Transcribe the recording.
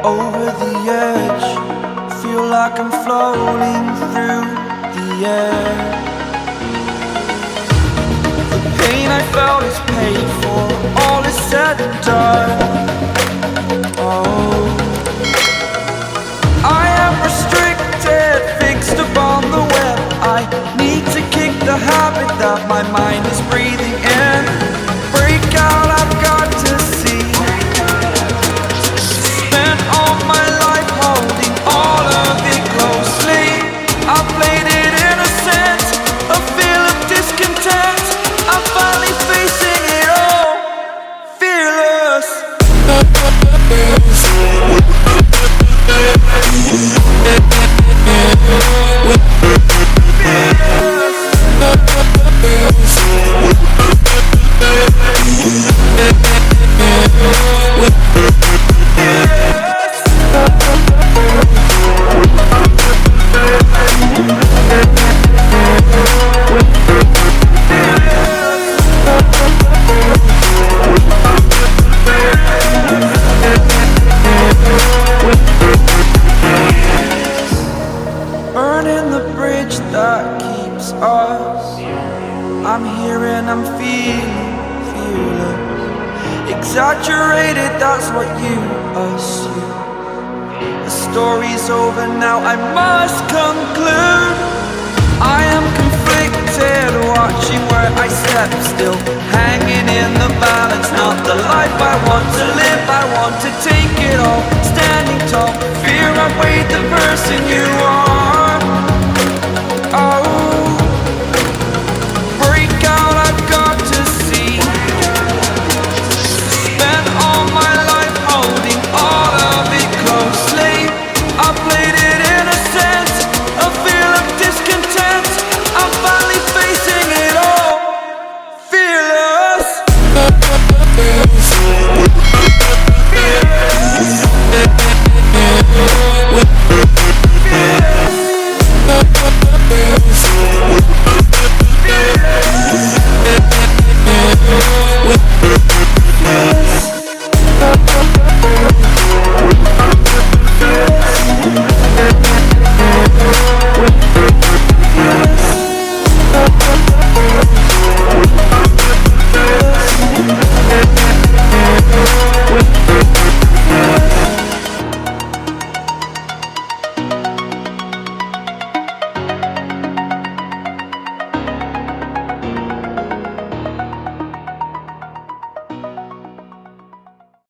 over the edge. Feel like I'm floating through the air. The pain I felt is paid for, all is said and done. Oh, I am restricted, fixed upon the web. I need to kick the habit that my mind is breathing in. Break out, I've got to see. Spent all my life holding all of it closely. I played it innocent, a feel of discontent. I'm finally facing it all, fearless. Burning the bridge that keeps us. I'm here and I'm feeling fearless. Exaggerated, that's what you assume. The story's over now, I must conclude. I am conflicted, watching where I step still, hanging in the balance. Not the life I want to live, I want to take it all. Standing tall, fear I weighed the person you